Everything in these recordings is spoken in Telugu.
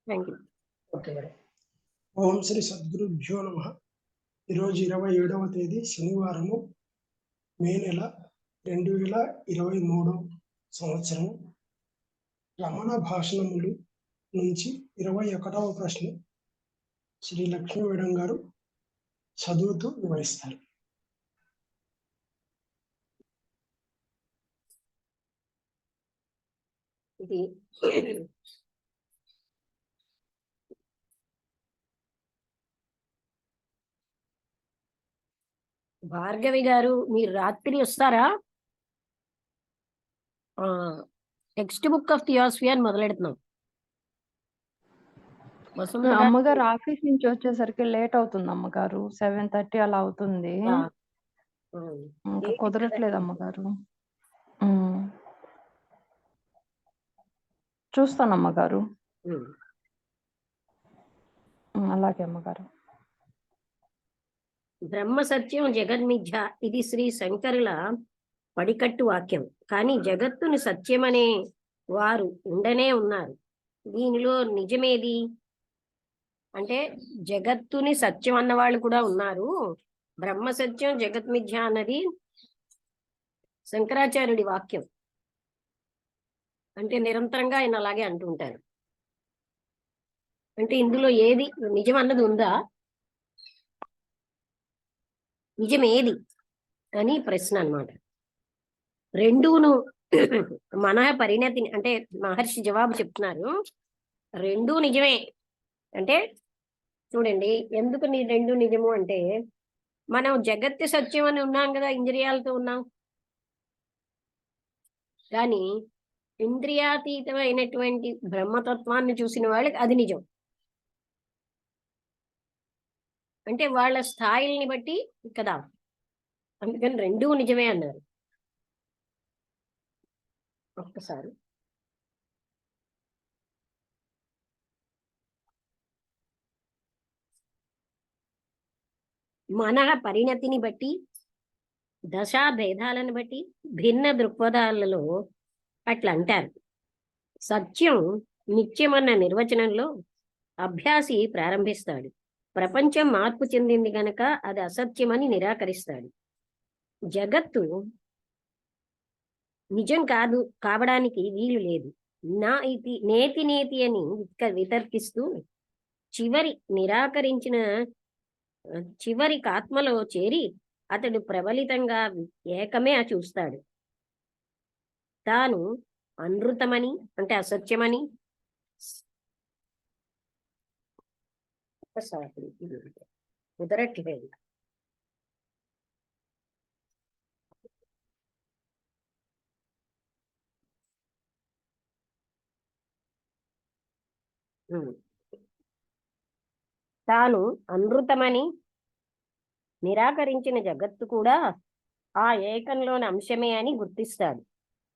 Thank you. Okay madam. ఓం శ్రీ సద్గురుభ్యో నమ. ఈరోజు 27వ తేదీ శనివారము, మే నెల 2023 సంవత్సరం. రమణ భాషణములు నుంచి 21వ ప్రశ్న శ్రీ లక్ష్మీ మేడం గారు చదువుతూ వివరిస్తారు. ఇది భార్గవి గారు, మీరు రాత్రి వస్తారా? టెక్స్ట్ బుక్ ఆఫ్ థియాసఫీ అని మొదలెడుతున్నాం. అమ్మగారు ఆఫీస్ నుంచి వచ్చేసరికి లేట్ అవుతుంది అమ్మగారు, 7:30 అలా అవుతుంది. ఇంకా కుదరట్లేదు అమ్మగారు. చూస్తాను అమ్మగారు. అలాగే అమ్మగారు. బ్రహ్మ సత్యం జగన్మిథ్య ఇది శ్రీ శంకరుల పడికట్టు వాక్యం. కానీ జగత్తుని సత్యమనే వారు ఉండనే ఉన్నారు. దీనిలో నిజమేది అంటే జగత్తుని సత్యం అన్న వాళ్ళు కూడా ఉన్నారు. బ్రహ్మ సత్యం జగత్మిథ్య అన్నది శంకరాచార్యుడి వాక్యం. అంటే నిరంతరంగా ఆయన అలాగే అంటుంటారు. అంటే ఇందులో ఏది నిజం అన్నది ఉందా, నిజమేది అని ప్రశ్న అన్నమాట. రెండూను మన పరిణతిని అంటే మహర్షి జవాబు చెప్తున్నారు, రెండూ నిజమే. అంటే చూడండి, ఎందుకు రెండు నిజము అంటే, మనం జగత్తు సత్యం అని ఉన్నాం కదా, ఇంద్రియాలతో ఉన్నాం. కానీ ఇంద్రియాతీతమైనటువంటి బ్రహ్మతత్వాన్ని చూసిన వాళ్ళకి అది నిజం. అంటే వాళ్ళ స్థాయిల్ని బట్టి కదా, అందుకని రెండూ నిజమే అన్నారు. ఒక్కసారి మన పరిణతిని బట్టి, దశా భేదాలను బట్టి, భిన్న దృక్పథాలలో అట్లా అంటారు. సత్యం నిత్యమన్న నిర్వచనంలో అభ్యాసి ప్రారంభిస్తాడు. ప్రపంచం మార్పు చెందింది గనక అది అసత్యమని నిరాకరిస్తాడు. జగత్తు నిజం కాదు కావడానికి వీలు లేదు, నేతి నేతి అని వితర్కిస్తూ చివరి ఆత్మలో చేరి అతడు ప్రబలితంగా ఏకమే చూస్తాడు. తాను అనృతమని అంటే అసత్యమని, కుదరట్లేదు. తాను అనృతమని నిరాకరించిన జగత్తు కూడా ఆ ఏకంలోని అంశమే అని గుర్తిస్తాడు.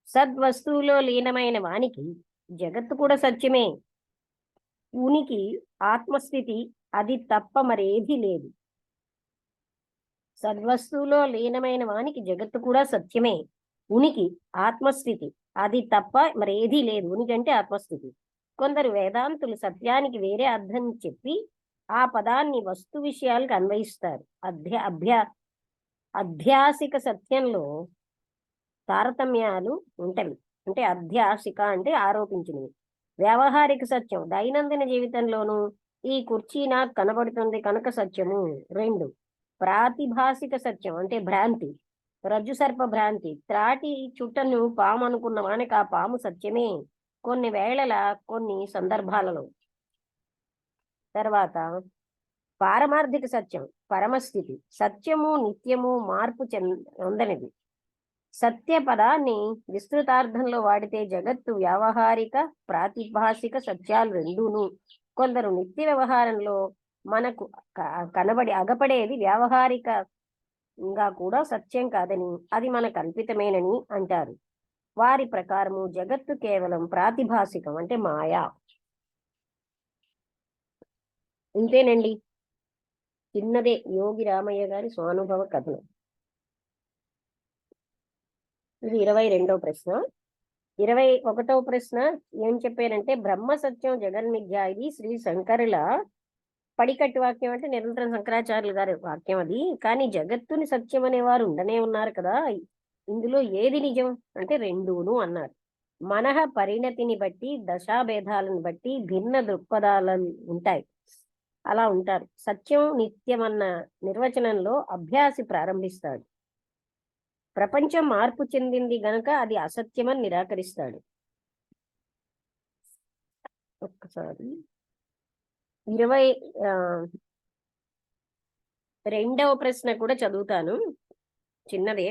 సద్వస్తువులో లీనమైన వానికి జగత్తు కూడా సత్యమే. ఉనికి ఆత్మస్థితి, అది తప్ప మరేదీ లేదు. సద్వస్తువులో లీనమైన వానికి జగత్తు కూడా సత్యమే. ఉనికి ఆత్మస్థితి, అది తప్ప మరేదీ లేదు. ఉనికి అంటే ఆత్మస్థితి. కొందరు వేదాంతులు సత్యానికి వేరే అర్థం చెప్పి ఆ పదాన్ని వస్తు విషయాలకు అన్వయిస్తారు. అధ్యాసిక సత్యంలో తారతమ్యాలు ఉంటవి. అంటే అధ్యాసిక అంటే ఆరోపించినవి. వ్యావహారిక సత్యం దైనందిన జీవితంలోనూ ఈ కుర్చీ నాకు కనబడుతుంది కనుక సత్యము. 2 ప్రాతిభాసిక సత్యం అంటే భ్రాంతి, రజ్జు సర్ప భ్రాంతి. త్రాటి చుట్టను పాము అనుకున్న వానికి ఆ పాము సత్యమే కొన్ని వేళల కొన్ని సందర్భాలలో. తర్వాత పారమార్థిక సత్యం పరమస్థితి. సత్యము నిత్యము మార్పు చెందనిది. సత్య పదాన్ని విస్తృతార్థంలో వాడితే జగత్తు వ్యావహారిక ప్రాతిభాసిక సత్యాలు రెండూను. కొందరు నిత్య వ్యవహారంలో మనకు అగపడేది వ్యావహారికంగా కూడా సత్యం కాదని, అది మన కల్పితమేనని అంటారు. వారి ప్రకారము జగత్తు కేవలం ప్రాతిభాసికం అంటే మాయా. ఇంతేనండి, చిన్నదే యోగి రామయ్య గారి స్వానుభవ కథనం. ఇది 22వ ప్రశ్న. 21వ ప్రశ్న ఏం చెప్పారంటే బ్రహ్మ సత్యం జగన్మిథ్య. ఇది శ్రీ శంకరుల పడికట్టు వాక్యం, అంటే నిరంతరం శంకరాచార్యులు గారి వాక్యం అది. కానీ జగత్తుని సత్యం అనేవారు ఉండనే ఉన్నారు కదా, ఇందులో ఏది నిజం అంటే రెండూను అన్నారు. మనః పరిణతిని బట్టి, దశాభేదాలను బట్టి భిన్న దృక్పథాలు ఉంటాయి, అలా ఉంటారు. సత్యం నిత్యం అన్న నిర్వచనంలో అభ్యాసి ప్రారంభిస్తాడు. ప్రపంచం మార్పు చెందింది గనక అది అసత్యమని నిరాకరిస్తాడు. ఒక్కసారి 22వ ప్రశ్న కూడా చదువుతాను, చిన్నదే.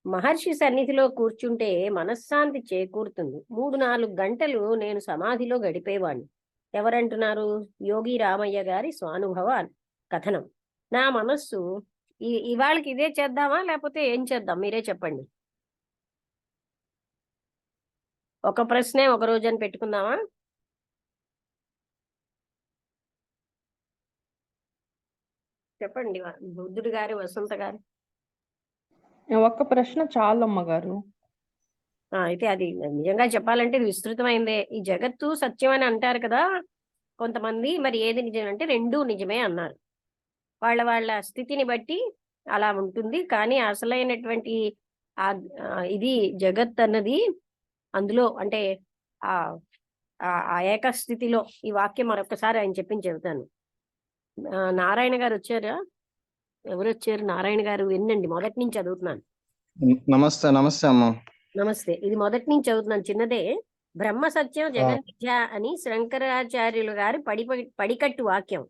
మహర్షి సన్నిధిలో కూర్చుంటే మనశ్శాంతి చేకూరుతుంది. 3-4 గంటలు నేను సమాధిలో గడిపేవాడిని. ఎవరంటున్నారు? యోగి రామయ్య గారి స్వానుభవ కథనం. నా మనస్సు ఇవాళకి ఇదే చేద్దామా లేకపోతే ఏం చేద్దాం మీరే చెప్పండి. ఒక ప్రశ్నే ఒక రోజు అని పెట్టుకుందామా? చెప్పండి బుద్ధుడు గారు, వసంత గారు. ఒక్క ప్రశ్న చాలు అమ్మగారు. అయితే అది నిజంగా చెప్పాలంటే ఇది విస్తృతమైందే. ఈ జగత్తు సత్యం అని అంటారు కదా కొంతమంది, మరి ఏది నిజం అంటే రెండూ నిజమే అన్నారు. వాళ్ళ వాళ్ళ స్థితిని బట్టి అలా ఉంటుంది. కానీ అసలైనటువంటి ఇది జగత్ అన్నది అందులో అంటే ఆ ఏకస్థితిలో ఈ వాక్యం మరొకసారి ఆయన చెప్తాను. నారాయణ గారు వచ్చారా? ఎవరు వచ్చారు? నారాయణ గారు వినండి, మొదటి నుంచి చదువుతున్నాను. నమస్తే. నమస్తే అమ్మ. నమస్తే. ఇది మొదటి నుంచి చదువుతున్నాను, చిన్నదే. బ్రహ్మ సత్యం జగన్మిథ్య అని శంకరాచార్యులు గారు పడికట్టు వాక్యం.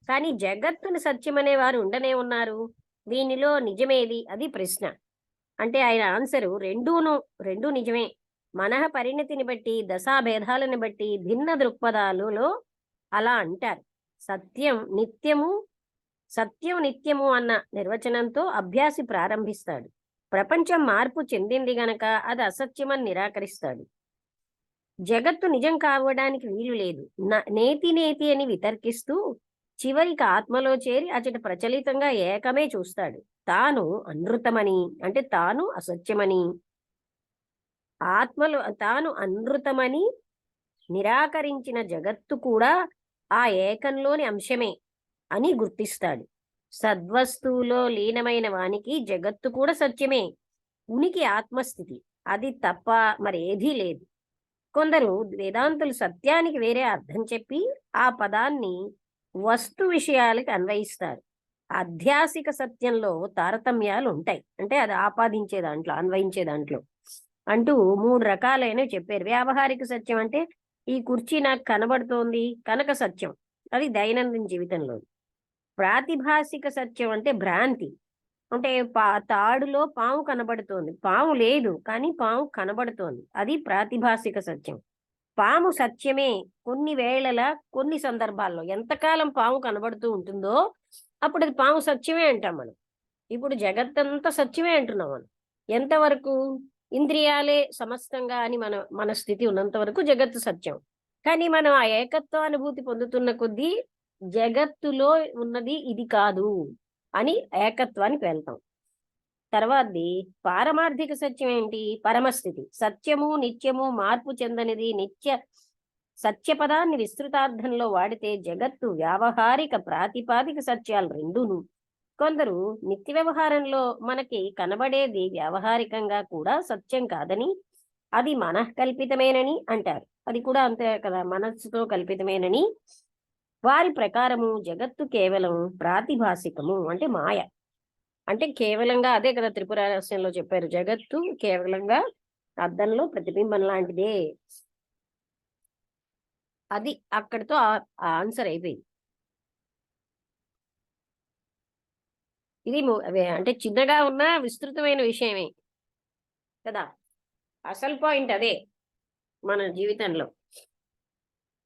కానీ జగత్తుని సత్యం అనేవారు ఉండనే ఉన్నారు. దీనిలో నిజమేది? అది ప్రశ్న. అంటే ఆయన ఆన్సరు రెండూ నిజమే. మనః పరిణతిని బట్టి, దశాభేదాలను బట్టి భిన్న దృక్పథాలలో అలా అంటారు. సత్యం నిత్యము అన్న నిర్వచనంతో అభ్యాసి ప్రారంభిస్తాడు. ప్రపంచం మార్పు చెందింది గనక అది అసత్యమని నిరాకరిస్తాడు. జగత్తు నిజం కావడానికి వీలు లేదు. నేతి అని వితర్కిస్తూ చివరికి ఆత్మలో చేరి అచట ప్రచలితంగా ఏకమే చూస్తాడు. తాను అనృతమని, అంటే తాను అసత్యమని, ఆత్మలో తాను అనృతమని నిరాకరించిన జగత్తు కూడా ఆ ఏకంలోని అంశమే అని గుర్తిస్తాడు. సద్వస్తువులో లీనమైన వానికి జగత్తు కూడా సత్యమే. ఉనికి ఆత్మస్థితి, అది తప్ప మరేదీ లేదు. కొందరు వేదాంతులు సత్యానికి వేరే అర్థం చెప్పి ఆ పదాన్ని వస్తు విషయాలకు అన్వయిస్తారు. అధ్యాసిక సత్యంలో తారతమ్యాలు ఉంటాయి, అంటే అది ఆపాదించే దాంట్లో, అన్వయించే దాంట్లో అంటూ 3 రకాలైనవి చెప్పారు. వ్యావహారిక సత్యం అంటే ఈ కుర్చీ నాకు కనబడుతోంది కనుక సత్యం, అది దైనందిన జీవితంలో. ప్రాతిభాసిక సత్యం అంటే భ్రాంతి, అంటే తాడులో పాము కనబడుతోంది, పాము లేదు కానీ పాము కనబడుతోంది, అది ప్రాతిభాసిక సత్యం. పాము సత్యమే కొన్ని వేళల, కొన్ని సందర్భాల్లో. ఎంతకాలం పాము కనబడుతూ ఉంటుందో అప్పుడు అది పాము సత్యమే అంటాం మనం. ఇప్పుడు జగత్తంతా సత్యమే అంటున్నాం మనం. ఎంతవరకు? ఇంద్రియాలే సమస్తంగా అని మన స్థితి ఉన్నంత వరకు జగత్తు సత్యం. కానీ మనం ఆ ఏకత్వ అనుభూతి పొందుతున్న కొద్దీ జగత్తులో ఉన్నది ఇది కాదు అని ఏకత్వానికి వెళ్తాం. తర్వాతది పారమార్థిక సత్యం ఏంటి? పరమస్థితి. సత్యము నిత్యము మార్పు చెందనిది నిత్య సత్యపదాన్ని విస్తృతార్థంలో వాడితే జగత్తు వ్యావహారిక ప్రాతిపాదిక సత్యాలు రెండూను. కొందరు నిత్య వ్యవహారంలో మనకి కనబడేది వ్యావహారికంగా కూడా సత్యం కాదని, అది మనఃకల్పితమేనని అంటారు. అది కూడా అంతే కదా, మనస్సుతో కల్పితమేనని. వారి ప్రకారము జగత్తు కేవలం ప్రాతిభాసికము, అంటే మాయ. అంటే కేవలంగా అదే కదా త్రిపుర రహస్యంలో చెప్పారు, జగత్తు కేవలంగా అద్దంలో ప్రతిబింబం లాంటిదే. అది అక్కడితో ఆన్సర్ అయిపోయింది. ఇది అంటే చిన్నగా ఉన్న విస్తృతమైన విషయమే కదా. అసలు పాయింట్ అదే, మన జీవితంలో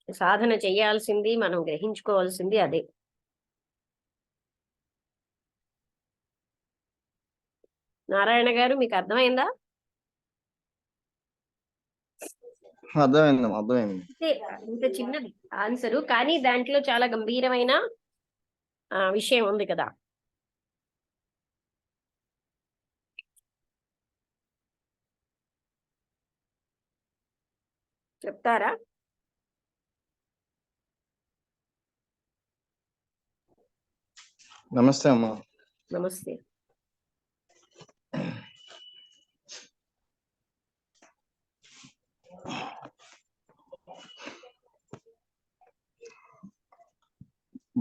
సాధన చేయాల్సింది, మనం గ్రహించుకోవాల్సింది అదే. నారాయణ గారు, మీకు అర్థమైందా? అర్థమైంది. ఇంత చిన్నది ఆన్సరు, కానీ దాంట్లో చాలా గంభీరమైన విషయం ఉంది కదా. చెప్తారా? నమస్తే అమ్మా. నమస్తే.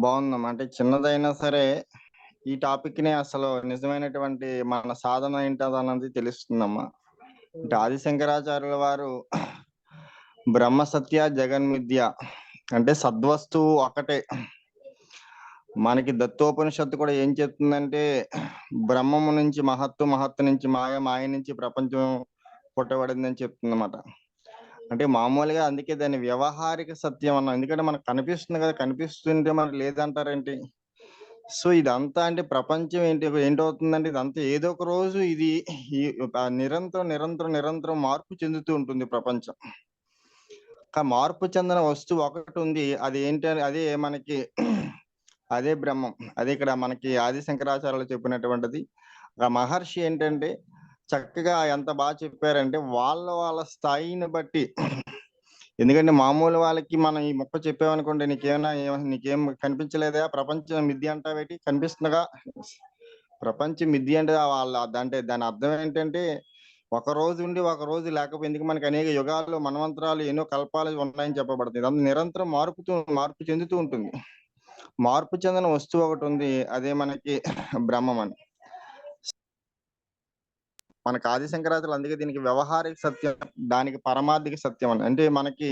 బాగుందమ్మా. అంటే చిన్నదైనా సరే ఈ టాపిక్ ని అసలు నిజమైనటువంటి మన సాధన ఏంటది అన్నది తెలుస్తుందమ్మా. అంటే ఆది శంకరాచార్యుల వారు బ్రహ్మ సత్య జగన్మిథ్య అంటే సద్వస్తువు ఒకటే. మనకి దత్తోపనిషత్తు కూడా ఏం చెప్తుందంటే బ్రహ్మము నుంచి మహత్తు, మహత్తు నుంచి మాయ, మాయ నుంచి ప్రపంచం పుట్టబడిందని చెప్తుందన్నమాట. అంటే మామూలుగా అందుకే దాన్ని వ్యవహారిక సత్యం అన్నాం. ఎందుకంటే మనకు కనిపిస్తుంది కదా, కనిపిస్తుంటే మనకు లేదంటారేంటి? సో ఇదంతా అంటే ప్రపంచం ఏంటవుతుందంటే ఇదంతా ఏదో ఒక రోజు ఇది నిరంతరం నిరంతరం నిరంతరం మార్పు చెందుతూ ఉంటుంది ప్రపంచం. మార్పు చెందిన వస్తువు ఒకటి ఉంది, అది ఏంటి? అదే మనకి అదే బ్రహ్మం. అదే ఇక్కడ మనకి ఆది శంకరాచార్యులు చెప్పినటువంటిది. ఆ మహర్షి ఏంటంటే చక్కగా ఎంత బాగా చెప్పారంటే వాళ్ళ స్థాయిని బట్టి. ఎందుకంటే మామూలు వాళ్ళకి మనం ఈ మొక్క చెప్పామనుకోండి, నీకేం కనిపించలేదా, ప్రపంచం మిథ్య అంటావేటి, కనిపిస్తుందిగా ప్రపంచం మిథ్య అంటే దాని అర్థం ఏంటంటే ఒక రోజు ఉండి ఒక రోజు లేకపోతే ఎందుకు మనకి అనేక యుగాలు, మన్వంతరాలు, ఎన్నో కల్పాలు ఉన్నాయని చెప్పబడుతుంది. ఇదంతా నిరంతరం మార్పు చెందుతూ ఉంటుంది. మార్పు చెందిన వస్తువు ఒకటి ఉంది, అదే మనకి బ్రహ్మం అని. మనకి ఆది శంకరాచార్యులు అందుకే దీనికి వ్యవహారిక సత్యం, దానికి పరమార్థిక సత్యం అని. అంటే మనకి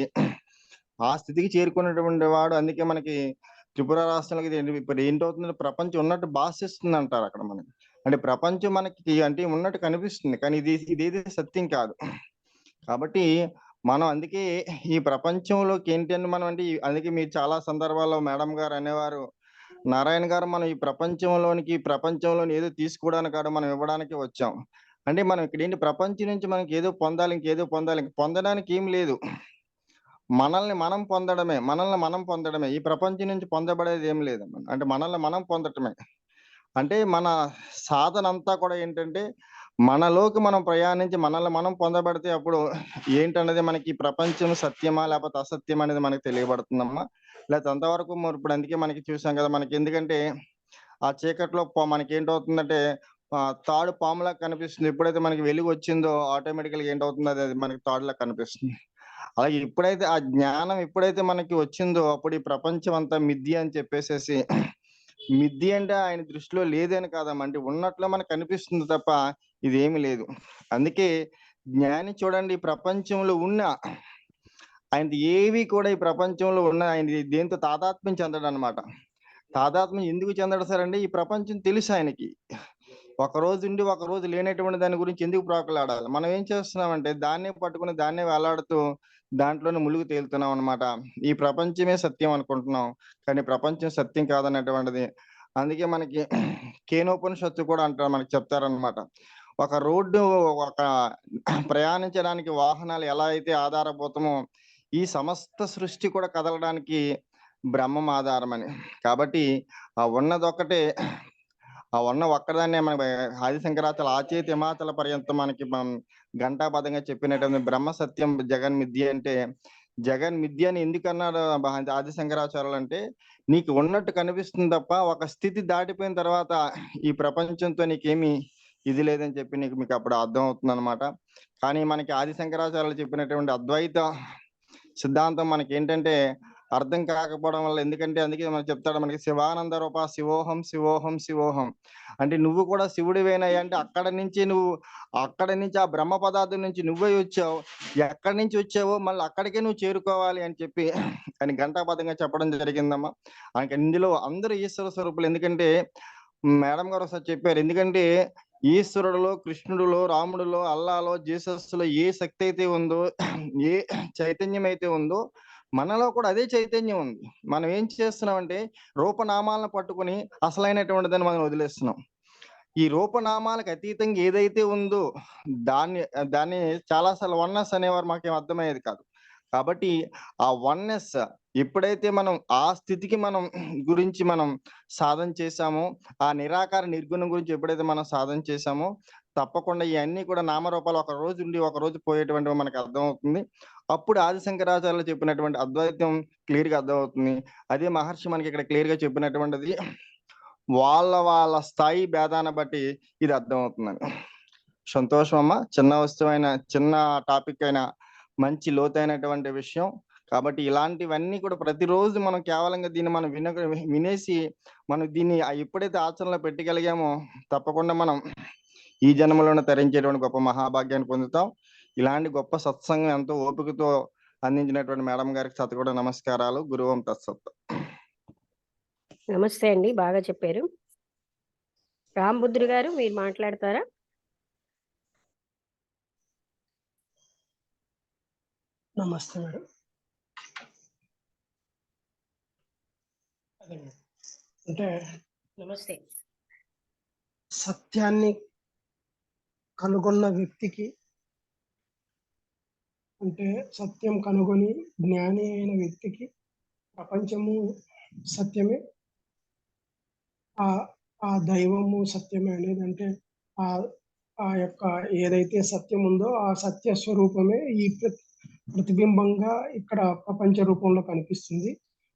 ఆ స్థితికి చేరుకున్నటువంటి వాడు, అందుకే మనకి త్రిపుర రాష్ట్రాలకి ఇప్పుడు ఏంటవుతుంది, ప్రపంచం ఉన్నట్టు భాషిస్తుంది అంటారు అక్కడ మనకి. అంటే ప్రపంచం మనకి అంటే ఉన్నట్టు కనిపిస్తుంది, కానీ ఇదేది సత్యం కాదు. కాబట్టి మనం అందుకే ఈ ప్రపంచంలోకి ఏంటంటే మనం అంటే అందుకే మీరు చాలా సందర్భాల్లో మేడం గారు అనేవారు, నారాయణ గారు మనం ఈ ప్రపంచంలోని ఏదో తీసుకోవడానికి కాదు, మనం ఇవ్వడానికి వచ్చాం. అంటే మనం ఇక్కడ ఏంటి, ప్రపంచం నుంచి మనకి ఏదో పొందాలి, ఇంకేదో పొందాలి. పొందడానికి ఏం లేదు, మనల్ని మనం పొందడమే. ఈ ప్రపంచం నుంచి పొందబడేది ఏం లేదు. అంటే మనల్ని మనం పొందటమే. అంటే మన సాధన అంతా కూడా ఏంటంటే మనలోకి మనం ప్రయాణించి మనల్ని మనం పొందబడితే అప్పుడు ఏంటన్నది మనకి ప్రపంచం సత్యమా లేకపోతే అసత్యం అనేది మనకి తెలియబడుతుందమ్మా. లేకపోతే అంతవరకు ఇప్పుడు అందుకే మనకి చూసాం కదా, మనకి ఎందుకంటే ఆ చీకట్లో మనకి ఏంటవుతుందంటే తాడు పాములా కనిపిస్తుంది. ఎప్పుడైతే మనకి వెలుగు వచ్చిందో ఆటోమేటికల్గా ఏంటవుతుంది, అది మనకి తాడులా కనిపిస్తుంది. అలాగే ఎప్పుడైతే ఆ జ్ఞానం ఎప్పుడైతే మనకి వచ్చిందో అప్పుడు ఈ ప్రపంచం అంతా మిథ్య అని చెప్పేసేసి, మిథ్య అంటే ఆయన దృష్టిలో లేదని కాదమ్మా, అంటే ఉన్నట్లు మనకు కనిపిస్తుంది తప్ప ఇదేమి లేదు. అందుకే జ్ఞాని చూడండి, ప్రపంచంలో ఉన్న ఆయన ఏవి కూడా ఈ ప్రపంచంలో ఉన్న ఆయన దేంతో తాదాత్మ్యం చెందడు అనమాట. తాదాత్మ్యం ఎందుకు చెందడు సార్ అంటే ఈ ప్రపంచం తెలుసు ఆయనకి. ఒక రోజు ఉండి ఒక రోజు లేనటువంటి దాని గురించి ఎందుకు ప్రాకులాడాలి? మనం ఏం చేస్తున్నామంటే దాన్నే పట్టుకుని దాన్నే వేలాడుతూ దాంట్లోనే ములుగు తేలుతున్నాం అనమాట. ఈ ప్రపంచమే సత్యం అనుకుంటున్నాం, కానీ ప్రపంచం సత్యం కాదనేటువంటిది. అందుకే మనకి కేనోపనిషత్తు కూడా అంటారు, మనకి చెప్తారనమాట. ఒక రోడ్డు ఒక ప్రయాణించడానికి వాహనాలు ఎలా అయితే ఆధారభూతమో ఈ సమస్త సృష్టి కూడా కదలడానికి బ్రహ్మం ఆధారమని. కాబట్టి ఆ ఉన్నదొక్కటే, ఆ ఉన్న ఒక్కదాన్నే మన ఆది శంకరాచార్యులు ఆచేతి హిమాచల పర్యంతం మనకి ఘంటాపదంగా చెప్పినటువంటి బ్రహ్మ సత్యం జగన్ మిథ్య అంటే, జగన్ మిథ్య అని ఎందుకన్నాడు ఆది శంకరాచార్యులు అంటే, నీకు ఉన్నట్టు కనిపిస్తుంది తప్ప ఒక స్థితి దాటిపోయిన తర్వాత ఈ ప్రపంచంతో నీకేమి ఇది లేదని చెప్పి మీకు అప్పుడు అర్థం అవుతుంది అనమాట. కానీ మనకి ఆది శంకరాచార్యులు చెప్పినటువంటి అద్వైత సిద్ధాంతం మనకి ఏంటంటే అర్థం కాకపోవడం వల్ల, ఎందుకంటే అందుకే మనం చెప్తాడు మనకి శివానంద రూప శివోహం శివోహం శివోహం అంటే నువ్వు కూడా శివుడివేనాయి అంటే అక్కడ నుంచి ఆ బ్రహ్మ పదార్థం నుంచి నువ్వే వచ్చావు, ఎక్కడి నుంచి వచ్చావో మళ్ళీ అక్కడికే నువ్వు చేరుకోవాలి అని చెప్పి అని ఘంటాపదంగా చెప్పడం జరిగిందమ్మా. ఇందులో అందరూ ఈశ్వర స్వరూపులు. ఎందుకంటే మేడం గారు ఒకసారి చెప్పారు, ఎందుకంటే ఈశ్వరుడులో, కృష్ణుడులో, రాముడులో, అల్లాలో, జీసస్లో ఏ శక్తి అయితే ఉందో, ఏ చైతన్యం అయితే ఉందో మనలో కూడా అదే చైతన్యం ఉంది. మనం ఏం చేస్తున్నామంటే రూపనామాలను పట్టుకుని అసలైనటువంటి దాన్ని మనం వదిలేస్తున్నాం. ఈ రూపనామాలకు అతీతంగా ఏదైతే ఉందో దాన్ని చాలాసార్లు వన్నెస్ అనేవారు మాకేం అర్థమయ్యేది కాదు. కాబట్టి ఆ వన్నెస్ ఎప్పుడైతే మనం ఆ స్థితికి గురించి మనం సాధన చేశామో, ఆ నిరాకార నిర్గుణం గురించి ఎప్పుడైతే మనం సాధన చేశామో తప్పకుండా ఇవన్నీ కూడా నామరూపాలు ఒక రోజు ఉండి ఒక రోజు పోయేటువంటివి మనకు అర్థమవుతుంది. అప్పుడు ఆది శంకరాచార్యులు చెప్పినటువంటి అద్వైతం క్లియర్ గా అర్థమవుతుంది. అదే మహర్షి మనకి ఇక్కడ క్లియర్ గా చెప్పినటువంటిది వాళ్ళ స్థాయి భేదాన్ని బట్టి ఇది అర్థమవుతుందని. సంతోషం అమ్మ. చిన్న వస్తువైన చిన్న టాపిక్ అయినా మంచి లోతైనటువంటి విషయం. కాబట్టి ఇలాంటివన్నీ కూడా ప్రతిరోజు మనం కేవలంగా దీన్ని మనం వినేసి మనం దీన్ని ఎప్పుడైతే ఆచరణలో పెట్టగలిగామో తప్పకుండా మనం ఈ జన్మలోనే తరించేటువంటి గొప్ప మహాభాగ్యాన్ని పొందుతాం. ఇలాంటి గొప్ప సత్సంగం ఎంతో ఓపికతో అందించినటువంటి మేడం గారికి సతకూడ నమస్కారాలు. గురువం తత్సత్. నమస్తే అండి, బాగా చెప్పారు. రాంబుద్రు గారు మీరు మాట్లాడతారా? నమస్తే మేడం. అదే మేడం, అంటే నమస్తే. సత్యాన్ని కనుగొన్న వ్యక్తికి, అంటే సత్యం కనుగొని జ్ఞాని అయిన వ్యక్తికి ప్రపంచము సత్యమే, ఆ దైవము సత్యమే అనేది, అంటే ఆ యొక్క ఏదైతే సత్యం ఉందో ఆ సత్య స్వరూపమే ఈ ప్రతిబింబంగా ఇక్కడ ప్రపంచ రూపంలో కనిపిస్తుంది.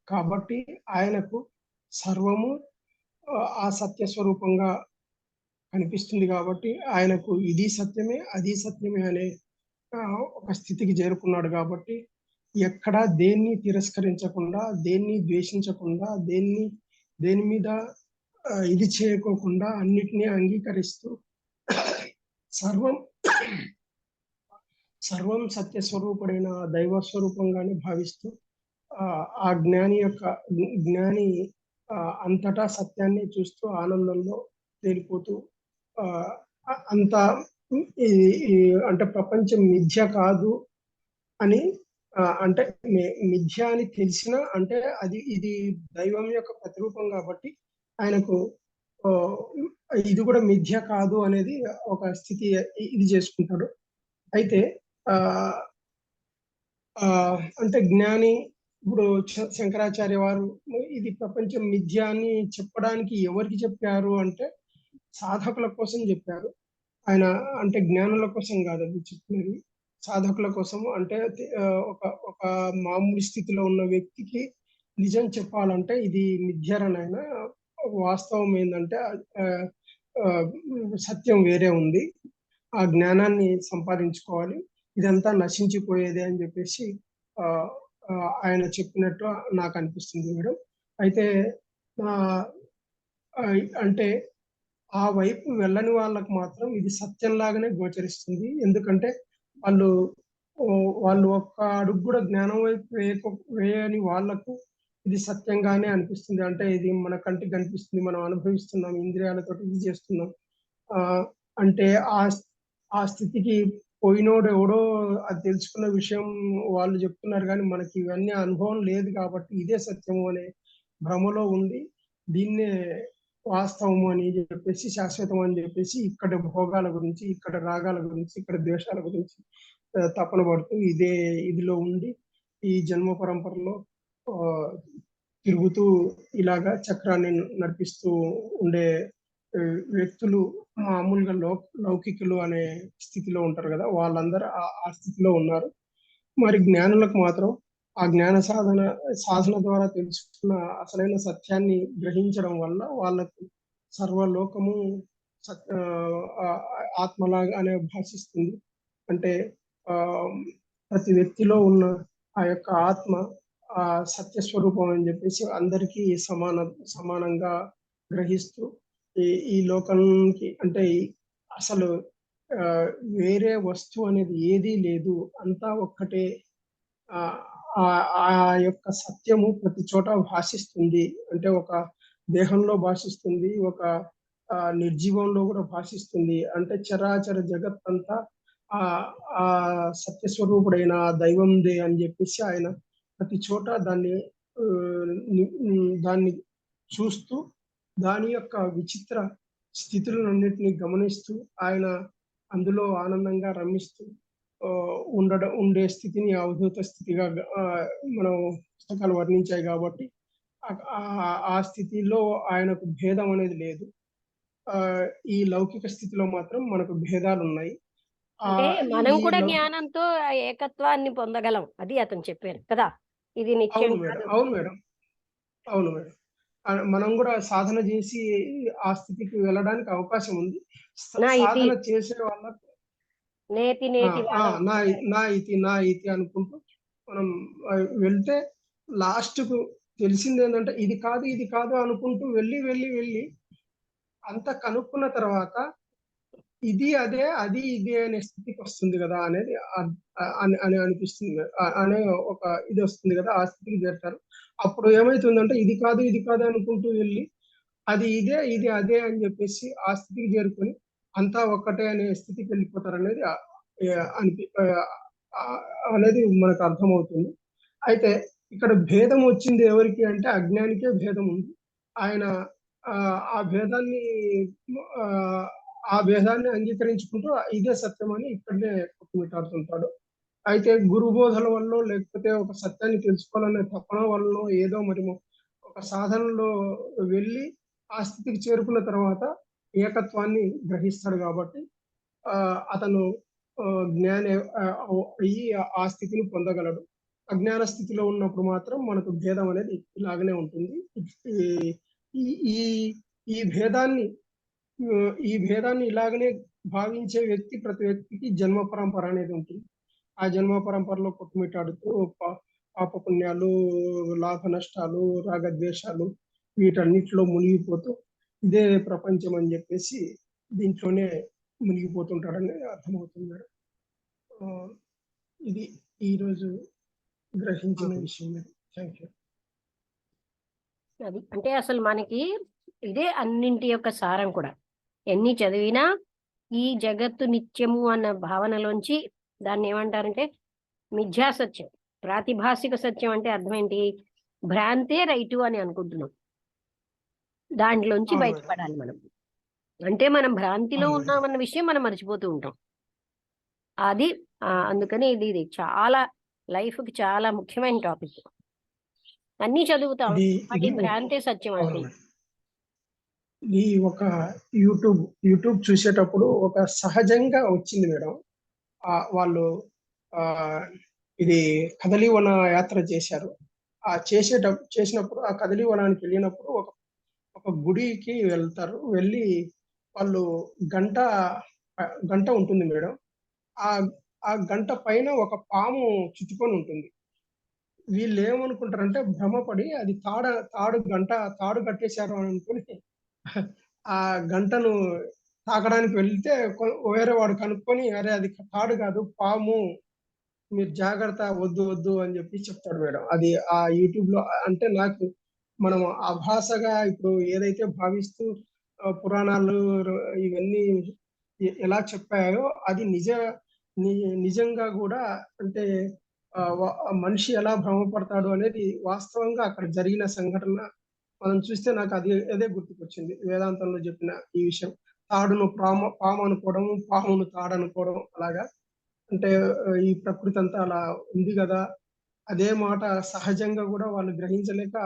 కాబట్టి ఆయనకు సర్వము ఆ సత్య స్వరూపంగా కనిపిస్తుంది. కాబట్టి ఆయనకు ఇది సత్యమే అది సత్యమే అనే ఒక స్థితికి చేరుకున్నాడు. కాబట్టి ఎక్కడ దేన్ని తిరస్కరించకుండా, దేన్ని ద్వేషించకుండా, దేని మీద ఇది చేయకోకుండా అన్నిటినీ అంగీకరిస్తూ సర్వం సత్య స్వరూపుడైన దైవ స్వరూపంగానే భావిస్తూ ఆ జ్ఞాని అంతటా సత్యాన్ని చూస్తూ ఆనందంలో తేలిపోతూ అంత అంటే ప్రపంచం మిథ్య కాదు అని, అంటే మిథ్య అని తెలిసిన, అంటే ఇది దైవం యొక్క ప్రతిరూపం కాబట్టి ఆయనకు ఇది కూడా మిథ్య కాదు అనేది ఒక స్థితి ఇది చేసుకుంటాడు. అయితే అంటే జ్ఞాని ఇప్పుడు శంకరాచార్య వారు ఇది ప్రపంచం మిథ్య అని చెప్పడానికి ఎవరికి చెప్పారు అంటే సాధకుల కోసం చెప్పారు. ఆయన అంటే జ్ఞానుల కోసం కాదు అది చెప్పినది, సాధకుల కోసం. అంటే ఒక మామూలు స్థితిలో ఉన్న వ్యక్తికి నిజం చెప్పాలంటే ఇది మిథ్యరనైనా, వాస్తవం ఏంటంటే సత్యం వేరే ఉంది, ఆ జ్ఞానాన్ని సంపాదించుకోవాలి, ఇదంతా నశించిపోయేదే అని చెప్పేసి ఆయన చెప్పినట్టు నాకు అనిపిస్తుంది మేడం. అయితే అంటే ఆ వైపు వెళ్ళని వాళ్ళకు మాత్రం ఇది సత్యంలాగానే గోచరిస్తుంది. ఎందుకంటే వాళ్ళు ఒక్క అడుగు కూడా జ్ఞానం వైపు వేయని వాళ్లకు ఇది సత్యంగానే అనిపిస్తుంది. అంటే ఇది మన కంటికి కనిపిస్తుంది, మనం అనుభవిస్తున్నాం, ఇంద్రియాలతో ఇది చేస్తున్నాం. అంటే ఆ స్థితికి పోయినోడు ఎవడో అది తెలుసుకున్న విషయం వాళ్ళు చెప్తున్నారు, కానీ మనకి ఇవన్నీ అనుభవం లేదు కాబట్టి ఇదే సత్యము అనే భ్రమలో ఉండి దీన్నే వాస్తవము అని చెప్పేసి, శాశ్వతం అని చెప్పేసి ఇక్కడ భోగాల గురించి, ఇక్కడ రాగాల గురించి, ఇక్కడ ద్వేషాల గురించి తపన పడుతూ ఇదిలో ఉండి ఈ జన్మ పరంపరలో తిరుగుతూ ఇలాగా చక్రాన్ని నడిపిస్తూ ఉండే వ్యక్తులు మామూలుగా లౌకికులు అనే స్థితిలో ఉంటారు కదా, వాళ్ళందరూ ఆ స్థితిలో ఉన్నారు. మరి జ్ఞానులకు మాత్రం ఆ జ్ఞాన సాధన ద్వారా తెలుసుకున్న అసలైన సత్యాన్ని గ్రహించడం వల్ల వాళ్ళకు సర్వలోకము ఆత్మలాగానే భాషిస్తుంది. అంటే ప్రతి వ్యక్తిలో ఉన్న ఆ యొక్క ఆత్మ ఆ సత్య స్వరూపం అని చెప్పేసి అందరికీ సమానంగా గ్రహిస్తూ ఈ లోకానికి, అంటే అసలు వేరే వస్తువు అనేది ఏదీ లేదు, అంతా ఒక్కటే, ఆ యొక్క సత్యము ప్రతి చోట భాషిస్తుంది. అంటే ఒక దేహంలో భాషిస్తుంది, ఒక నిర్జీవంలో కూడా భాషిస్తుంది. అంటే చరాచర జగత్తంతా ఆ సత్యస్వరూపుడైన దైవందే అని చెప్పేసి ఆయన ప్రతి చోట దాన్ని చూస్తూ దాని యొక్క విచిత్ర స్థితులన్నింటినీ గమనిస్తూ ఆయన అందులో ఆనందంగా రమిస్తూ ఉండే స్థితిని అవధూత స్థితిగా మనం పుస్తకాలు వర్ణించాయి. కాబట్టి ఆ స్థితిలో ఆయనకు భేదం అనేది లేదు. ఈ లౌకిక స్థితిలో మాత్రం మనకు భేదాలు ఉన్నాయి. అంటే మనం ఈ కూడా లౌ జ్ఞానంతో ఆ ఏకత్వాన్ని పొందగలం, అది అతను చెప్పారు కదా. ఇది నిత్యం అవును మేడం. కాదు. అవును మేడం. అవును మేడం. మనం కూడా సాధన చేసి ఆ స్థితికి వెళ్ళడానికి అవకాశం ఉంది. నా ఇది సాధన చేసే వాళ్ళకు నేతి ఆ! నేతి ఆ! వాదం నా అంటారు. నా ఇతి అనుకుంటూ మనం వెళ్తే లాస్ట్‌కు తెలిసిందేంటంటే ఇది కాదు అనుకుంటూ వెళ్ళి అంతా కనుక్కున్న తర్వాత అదే, అది ఇదే అనే స్థితికొస్తుంది గదా! అనేది అని అనిపిస్తుంది. అనే ఒక ఇదొస్తుంది గదా! ఆ స్థితికి చేరుతారు. అప్పుడు ఏమైతుందంటే ఇది కాదు అనుకుంటూ వెళ్ళి ఇది అదే అని జెప్పేసి ఆ స్థితికి చేరుకొని అంతా ఒక్కటే అనే స్థితికెళ్ళిపోతారనేది అనేది మనకు అర్థమవుతుంది. అయితే ఇక్కడ భేదం వచ్చింది ఎవరికి అంటే అజ్ఞానికే భేదం ఉంది. ఆయన ఆ భేదాన్ని ఆహ్, ఆ భేదాన్ని అంగీకరించుకుంటూ ఇదే సత్యమని ఇక్కడనే కొట్టుమిట్టాడుతుంటాడు. అయితే గురు బోధల వల్లో లేకపోతే ఒక సత్యాన్ని తెలుసుకోవాలనే తపన వల్లనో ఏదో ఒక సాధనలో వెళ్ళి ఆ స్థితికి చేరుకున్న తర్వాత ఏకత్వాన్ని గ్రహిస్తాడు కాబట్టి అతను జ్ఞాని అయ్యి ఆ స్థితిని పొందగలడు. అజ్ఞాన స్థితిలో ఉన్నప్పుడు మాత్రం మనకు భేదం అనేది ఇలాగనే ఉంటుంది. ఈ ఈ ఈ ఈ భేదాన్ని ఈ భేదాన్ని ఇలాగనే భావించే ప్రతి వ్యక్తికి జన్మ పరంపర అనేది ఉంటుంది. ఆ జన్మ పరంపరలో కొట్టుమిట్టాడుతూ పాపపుణ్యాలు, లాభ నష్టాలు, రాగద్వేషాలు వీటన్నిటిలో మునిగిపోతూ ఇదే ప్రపంచం అని చెప్పేసి దీంట్లోనే మునిగిపోతుంటాడని అర్థమవుతుంది మేడం. ఇది ఈరోజు గ్రహించిన విషయం మేడం. Thank you. అది అంటే అసలు మనకి ఇదే అన్నింటి యొక్క సారం కూడా. ఎన్ని చదివినా ఈ జగత్తు నిత్యము అన్న భావనలోంచి దాన్ని ఏమంటారంటే మిథ్యా సత్యం, ప్రాతిభాసిక సత్యం అంటే అర్థం ఏంటి? భ్రాంతే రైటు అని అనుకుంటున్నాం. దాంట్లోంచి అవును మేడం. బయటపడాలి మనం. అంటే మనం భ్రాంతిలో అవును మేడం. ఉన్నామన్న విషయం మనం మర్చిపోతూ ఉంటాం. అది అందుకని ఇది చాలా లైఫ్‌కి చాలా ముఖ్యమైన టాపిక్. అన్నీ చదువుతాం, ఇది బట్ ఈ భ్రాంతే సత్యం అవును అంటే. మేడం. ఇది ఒక యూట్యూబ్ చూసేటప్పుడు ఒక సహజంగా వచ్చింది మేడం. వాళ్ళు ఆహ్, ఇది కదలీవన యాత్ర చేశారు. చేసినప్పుడు ఆ కదలీవనానికి వెళ్ళినప్పుడు ఒక గుడికి వెళ్తారు. వెళ్ళి వాళ్ళు గంట గంట ఉంటుంది మేడం. ఆ ఆ గంట పైన ఒక పాము చుట్టుకొని ఉంటుంది. వీళ్ళేమనుకుంటారంటే భ్రమపడి అది తాడు కట్టేశారు అని అనుకుని ఆ గంటను తాకడానికి వెళ్తే వేరే వాడు కనుక్కొని అరే అది తాడు కాదు పాము, మీరు జాగ్రత్త, వద్దు అని చెప్పి చెప్తాడు మేడం. అది ఆ యూట్యూబ్‌లో అంటే నాకు మనం ఆభాసగా ఇప్పుడు ఏదైతే భావిస్తూ పురాణాలు ఇవన్నీ ఎలా చెప్పాయో అది నిజంగా గూడా అంటే మనిషి ఎలా భ్రమపడతాడు అనేది వాస్తవంగా అక్కడ జరిగిన సంఘటన మనం చూస్తే నాకు అదే గుర్తుకొచ్చింది. వేదాంతంలో చెప్పిన ఈ విషయం. తాడును పాము అనుకోవడం, పామును తాడనుకోవడం అలాగా. అంటే ఈ ప్రకృతి అంతా అలా ఉంది గదా! అదే మాట సహజంగా గూడా వాళ్ళు గ్రహించలేక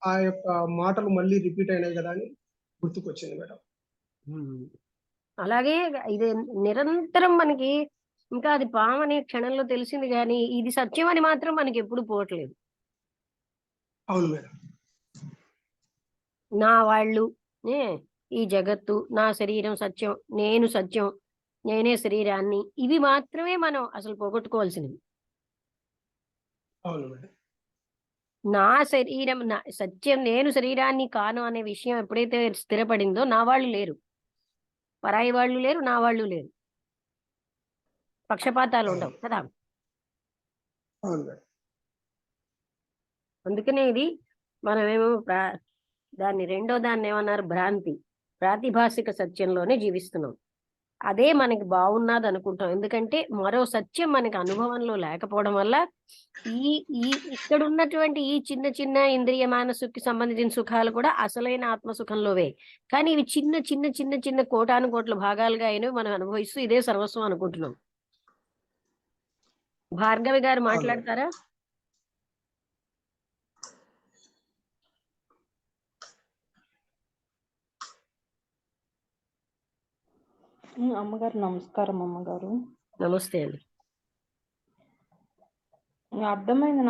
ఆ యొక్క మాటలు మళ్ళీ రిపీట్ అయినాయి గదా! అని గుర్తుకొచ్చింది మేడం. అలాగే ఇది నిరంతరం మనకి ఇంకా అది పామనే క్షణంలో తెలిసింది కానీ ఇది సత్యం అని మాత్రం మనకి ఎప్పుడు పోవట్లేదు. అవును మేడం. నా వాళ్ళు ఈ జగత్తు, నా శరీరం సత్యం, నేను సత్యం, నేనే శరీరాన్ని, ఇవి మాత్రమే మనం అసలు పోగొట్టుకోవాల్సినవి. అవును మేడం. నా శరీరం నా సత్యం, నేను శరీరాన్ని కాను అనే విషయం ఎప్పుడైతే స్థిరపడిందో నా వాళ్ళు లేరు, పరాయి వాళ్ళు లేరు, నా వాళ్ళు లేరు, పక్షపాతాలు ఉండవు కదా. అవును మేడం. అందుకనే ఇది మనమేమో దాన్ని ఏమన్నారు, భ్రాంతి, ప్రాతిభాసిక సత్యంలోనే జీవిస్తున్నాం. అదే మనకి బాగున్నది అనుకుంటాం. ఎందుకంటే మరో సత్యం మనకి అనుభవంలో లేకపోవడం వల్ల ఈ ఈ ఇక్కడ ఉన్నటువంటి ఈ చిన్న చిన్న ఇంద్రియ మానసుకి సంబంధించిన సుఖాలు కూడా అసలైన ఆత్మసుఖంలోవే. కానీ ఇవి చిన్న చిన్న చిన్న చిన్న కోటాను కోట్ల భాగాలుగా అయినవి మనం అనుభవిస్తూ ఇదే సర్వస్వం అనుకుంటున్నాం. భార్గవి గారు అవును మేడం. మాట్లాడతారా? అమ్మగారు నమస్కారం అమ్మగారు. నమస్తే అండి.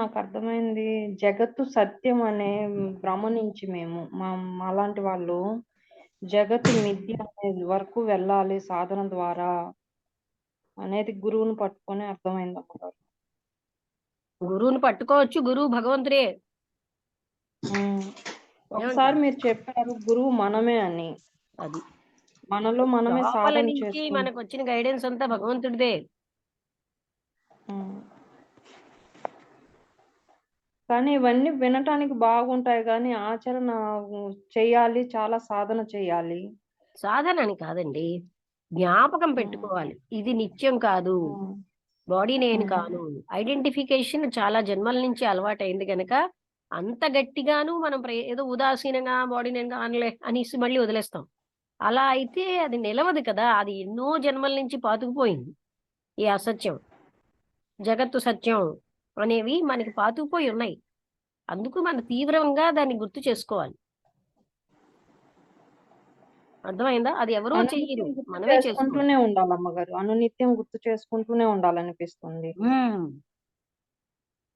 నాకు అర్థమైంది. జగత్తు సత్యం అనే భ్రమ నుంచి మాలాంటి వాళ్ళు జగత్తు మిథ్య అనే వరకు వెళ్ళాలి సాధన ద్వారా అనేది గురువుని పట్టుకొని అర్థమైంది అమ్మగారు. గురువుని పట్టుకోవచ్చు, గురువు భగవంతుడే. ఒకసారి మీరు చెప్పారు గురువు మనమే అని. అది మనలో మనమే లోపల సాధన నుంచి చేసుకుంటాం. మనకు వచ్చిన గైడెన్స్ అంతా భగవంతుడిదే. కానీ ఇవన్నీ వినటానికి బాగుంటాయి కానీ ఆచరణ చేయాలి, చాలా సాధన చేయాలి. సాధన అని కాదండి, జ్ఞాపకం పెట్టుకోవాలి. ఇది నిత్యం కాదు, బాడీ నేను కాను. ఐడెంటిఫికేషన్ చాలా జన్మల నుంచి అలవాటైంది కనుక అంత గట్టిగాను మనం ఏదో ఉదాసీనంగా బాడీ నేను కానులే అనేసి మళ్ళీ వదిలేస్తాం. అలా అయితే అది నిలవదు కదా, అది ఎన్నో జన్మల నుంచి పాతుకుపోయింది. ఈ అసత్యం, జగత్తు సత్యం అనేవి మనకి పాతుకుపోయి ఉన్నాయి. అందుకు మనం తీవ్రంగా దాన్ని గుర్తు చేసుకోవాలి. అర్థమైందా? అది ఎవరో చెయ్యరు, మనమే చేసుకోవాలి. చేసుకుంటూనే ఉండాలి అమ్మగారు. అనునిత్యం గుర్తు చేసుకుంటూనే ఉండాలనిపిస్తుంది.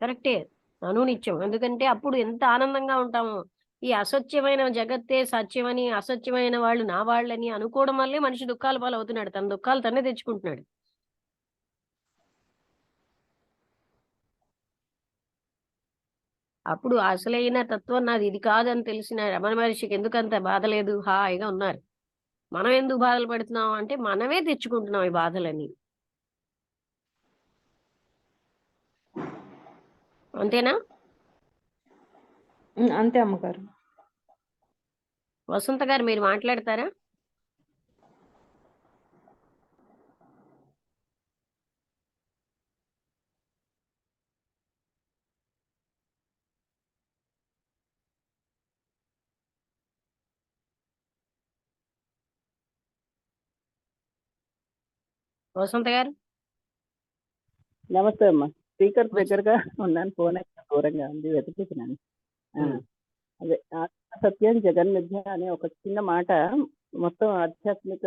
కరెక్టే, అనునిత్యం. ఎందుకంటే అప్పుడు ఎంత ఆనందంగా ఉంటామో. ఈ అసత్యమైన జగత్తే సత్యమని, అసత్యమైన వాళ్ళు నా వాళ్ళని అనుకోవడం వల్లే మనిషి దుఃఖాల పాలు అవుతున్నాడు. తన దుఃఖాలు తనే తెచ్చుకుంటున్నాడు. అప్పుడు అసలైన తత్వం నాది ఇది కాదని తెలిసిన రమణ మహర్షికి ఎందుకంత బాధ లేదు, హాయిగా ఉన్నారు. మనం ఎందుకు బాధలు పడుతున్నాం అంటే మనమే తెచ్చుకుంటున్నాం ఈ బాధలని. అంతేనా? అంతే అమ్మగారు. వసంత గారు మీరు మాట్లాడతారా? వసంత గారు నమస్తే అమ్మా. స్పీకర్ దగ్గరగా ఉన్నాను, ఫోన్ అయితే దూరంగా ఉంది, వెతుకుతున్నాను. అదే సత్యం జగన్మిథ్య అనే ఒక చిన్న మాట మొత్తం ఆధ్యాత్మిక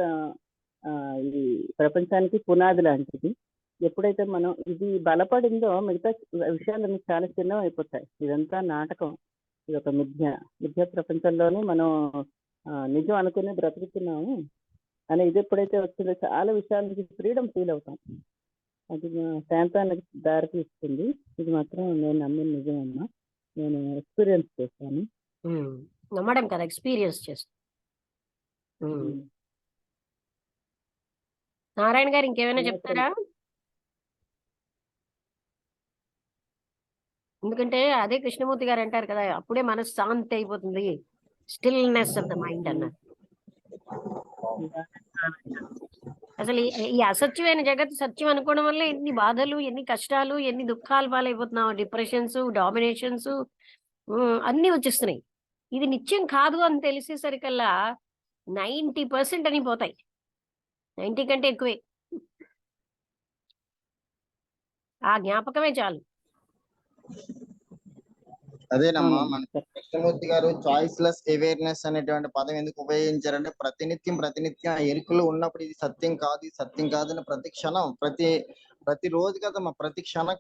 ఈ ప్రపంచానికి పునాది లాంటిది. ఎప్పుడైతే మనం ఇది బలపడిందో మిగతా విషయాలన్నీ చాలా చిన్నవి అయిపోతాయి. ఇదంతా నాటకం, ఇది ఒక మిథ్య ప్రపంచంలోనే మనం నిజం అనుకుని బ్రతుకుతున్నాము అని ఇది ఎప్పుడైతే వచ్చిందో చాలా విషయాల నుంచి ఫ్రీడమ్ ఫీల్ అవుతాం. అది శాంతానికి దారికి ఇస్తుంది. ఇది మాత్రం నేను నమ్మిన నిజమమ్మా. నేను ఎక్స్పీరియన్స్ చేశాను. నమ్మడం కదా, ఎక్స్పీరియన్స్ చేస్తాను. నారాయణ గారు ఇంకేమైనా చెప్తారా? ఎందుకంటే అదే కృష్ణమూర్తి గారు అంటారు కదా, అప్పుడే మనసు శాంతి అయిపోతుంది, స్టిల్నెస్ ఆఫ్ ద మైండ్ అన్నారు. అసలు ఈ అసత్యమైన జగత్తు సత్యం అనుకోవడం వల్ల ఎన్ని బాధలు, ఎన్ని కష్టాలు, ఎన్ని దుఃఖాలు పాలైపోతున్నాం. డిప్రెషన్స్, డామినేషన్స్ అన్ని వచ్చేస్తున్నాయి. ఇది నిత్యం కాదు అని తెలిసేసరికల్లా 90% అని పోతాయి. 90 కంటే ఎక్కువే. ఆ జ్ఞాపకమే చాలు. అదేనమ్మా, మన కృష్ణమూర్తి గారు చాయిస్ లెస్ అవేర్నెస్ అనేటువంటి పదం ఎందుకు ఉపయోగించారంటే ప్రతినిత్యం ఆ ఎరుకలు ఉన్నప్పుడు ఇది సత్యం కాదు, ఇది సత్యం కాదు అని ప్రతి క్షణం, ప్రతి రోజు కదమ్మా, ప్రతి క్షణం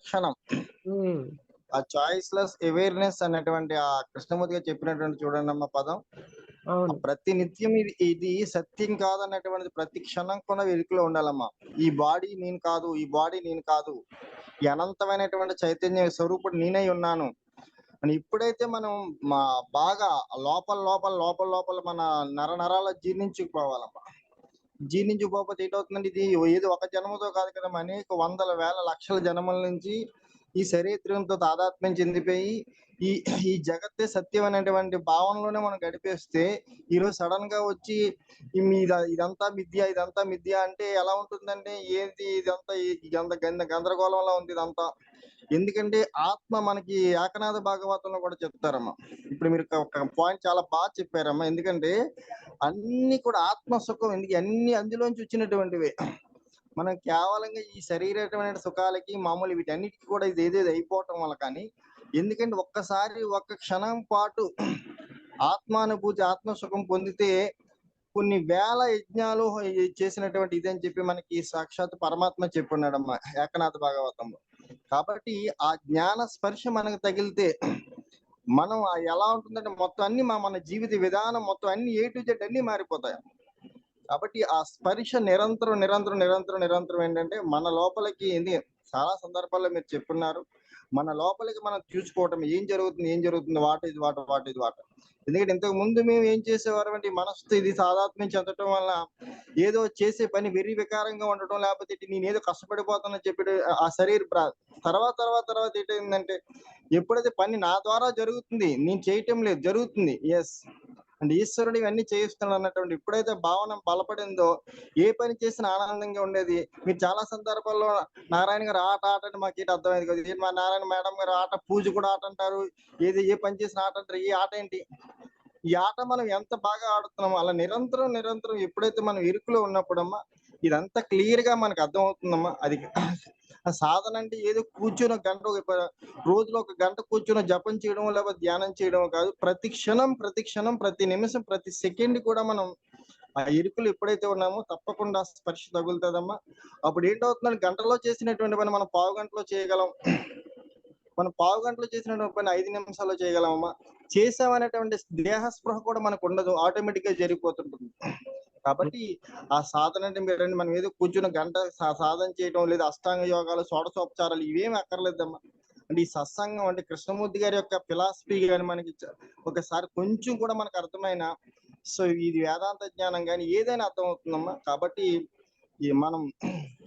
ఆ చాయిస్ లెస్ అవేర్నెస్ అనేటువంటి ఆ కృష్ణమూర్తి గారు చెప్పినటువంటి చూడండి అమ్మ పదం, ప్రతి నిత్యం ఇది సత్యం కాదు అన్నటువంటిది ప్రతి క్షణం కూడా ఎరుకలో ఉండాలమ్మా. ఈ బాడీ నేను కాదు, ఈ బాడీ నేను కాదు, ఈ అనంతమైనటువంటి చైతన్య స్వరూపుడు నేనై ఉన్నాను అని ఎప్పుడైతే మనం బాగా లోపల మన నరాల జీర్ణించుకుపోవాలమ్మా. జీర్ణించుకోకపోతే ఏంటవుతుందండి, ఇది ఏదో ఒక జన్మతో కాదు కదా, అనేక వందల వేల లక్షల జన్మల నుంచి ఈ శరీరంతో తాదాత్మ్యం చెందిపోయి ఈ జగత్తే సత్యం అనేటువంటి భావనలోనే మనం గడిపేస్తే ఈరోజు సడన్ గా వచ్చి ఇదంతా మిథ్య అంటే ఎలా ఉంటుందంటే, ఏది ఇదంతా గందరగోళంలో ఉంది ఇదంతా. ఎందుకంటే ఆత్మ మనకి ఏకనాథ భాగవతంలో కూడా చెప్తారమ్మా. ఇప్పుడు మీరు ఒక పాయింట్ చాలా బాగా చెప్పారమ్మా. ఎందుకంటే అన్ని కూడా ఆత్మ సుఖం, అన్ని అందులోంచి వచ్చినటువంటివే. మనం కేవలంగా ఈ శరీరమైన సుఖాలకి మామూలు వీటన్నిటికీ కూడా ఇది ఏదేది అయిపోవటం వల్ల కానీ, ఎందుకంటే ఒక్క క్షణం పాటు ఆత్మానుభూతి, ఆత్మ సుఖం పొందితే కొన్ని వేల యజ్ఞాలు చేసినటువంటి ఇది అని చెప్పి మనకి సాక్షాత్ పరమాత్మ చెప్పున్నాడమ్మా ఏకనాథ భాగవతంలో. కాబట్టి ఆ జ్ఞాన స్పర్శ మనకు తగిలితే మనం ఎలా ఉంటుందంటే మొత్తం అన్ని మన జీవిత విధానం మొత్తం అన్ని A to Z అన్ని మారిపోతాయి. కాబట్టి ఆ స్పర్శ నిరంతరం ఏంటంటే మన లోపలికి చాలా సందర్భాల్లో మీరు చెప్పున్నారు, మన లోపలికి మనం చూసుకోవటం ఏం జరుగుతుంది వాట్ ఇది వాట్. ఎందుకంటే ఇంతకు ముందు మేము ఏం చేసేవారు అంటే మనసుతో ఇది సాధాత్మ్యం చెందటం వల్ల ఏదో చేసే పని వెర్రి వికారంగా ఉండటం, లేకపోతే నేనేదో కష్టపడిపోతానని చెప్పి ఆ శరీర తర్వాత ఏంటంటే ఎప్పుడైతే పని నా ద్వారా జరుగుతుంది, నేను చేయటం లేదు జరుగుతుంది, ఎస్ అంటే ఈశ్వరుడు ఇవన్నీ చేయిస్తున్నాడు అన్నటువంటి ఎప్పుడైతే భావన బలపడిందో ఏ పని చేసినా ఆనందంగా ఉండేది. మీరు చాలా సందర్భాల్లో నారాయణ గారు ఆట అంటే మాకు ఏంటి అర్థమైంది కదా, మా నారాయణ మేడం గారు ఆట పూజ కూడా ఆట అంటారు, ఏ పని చేసిన ఆట అంటారు. ఈ ఆట ఏంటి? ఈ ఆట మనం ఎంత బాగా ఆడుతున్నామో అలా నిరంతరం ఎప్పుడైతే మనం ఇరుకులో ఉన్నప్పుడమ్మా ఇదంతా క్లియర్ గా మనకు అర్థం అవుతుందమ్మా. అది సాధన అంటే ఏదో కూర్చొని రోజులో ఒక గంట కూర్చొని జపం చేయడం లేకపోతే ధ్యానం చేయడం కాదు. ప్రతి క్షణం ప్రతి నిమిషం ప్రతి సెకండ్ కూడా మనం ఆ ఇరుకులు ఎప్పుడైతే ఉన్నామో తప్పకుండా స్పర్శ తగులుతుందమ్మా. అప్పుడు ఏంటవుతుందంటే గంటలో చేసినటువంటి పని మనం పావు గంటలో చేయగలం, మనం పావు గంటలో చేసినటువంటి పని 5 నిమిషాల్లో చేయగలమమ్మా. చేసామనేటువంటి దేహస్పృహ కూడా మనకు ఉండదు, ఆటోమేటిక్ గా జరిగిపోతుంటుంది. కాబట్టి ఆ సాధన అంటే మీరండి మనం ఏదో కూర్చుని గంట సాధన చేయడం లేదా అష్టాంగ యోగాలు షోడశోపచారాలు ఇవేమి అక్కర్లేదమ్మా. అంటే ఈ సత్సంగం అంటే కృష్ణమూర్తి గారి యొక్క ఫిలాసఫీ కానీ మనకి ఒకసారి కొంచెం కూడా మనకు అర్థమైన సో ఇది వేదాంత జ్ఞానం కానీ ఏదైనా అర్థమవుతుందమ్మా. కాబట్టి మనం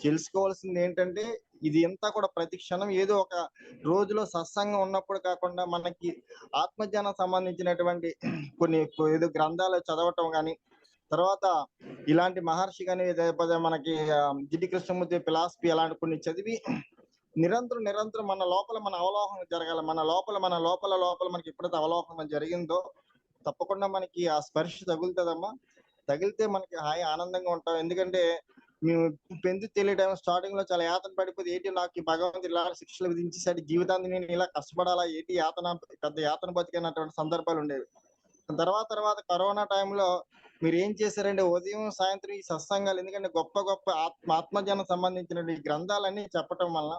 తెలుసుకోవాల్సింది ఏంటంటే ఇది అంతా కూడా ప్రతి క్షణం ఏదో ఒక రోజులో సత్సంగం ఉన్నప్పుడు కాకుండా మనకి ఆత్మజ్ఞానం సంబంధించినటువంటి కొన్ని ఏదో గ్రంథాలు చదవటం కానీ, తర్వాత ఇలాంటి మహర్షి కానీ లేకపోతే మనకి జిడ్డి కృష్ణమూర్తి ఫిలాసఫీ అలాంటి కొన్ని చదివి నిరంతరం మన లోపల మన అవలోకనం జరగాలి. మన లోపల మనకి ఎప్పుడైతే అవలోకనం జరిగిందో తప్పకుండా మనకి ఆ స్పర్శ తగులుతుందమ్మా. తగిలితే మనకి హాయి ఆనందంగా ఉంటాం. ఎందుకంటే మేము పెందు తెలియటం స్టార్టింగ్ లో చాలా యాతన పడిపోతే ఏంటి నాకు ఈ భగవంతుడు ఇలా శిక్షలు విధించేసాడు, జీవితాన్ని నేను ఇలా కష్టపడాలా, ఏంటి పెద్ద యాతన బతికినటువంటి సందర్భాలు ఉండేవి. తర్వాత కరోనా టైంలో మీరు ఏం చేశారంటే ఉదయం సాయంత్రం ఈ సత్సంగాలు, ఎందుకంటే గొప్ప ఆత్మజ్ఞానం సంబంధించిన ఈ గ్రంథాలన్నీ చెప్పటం వల్ల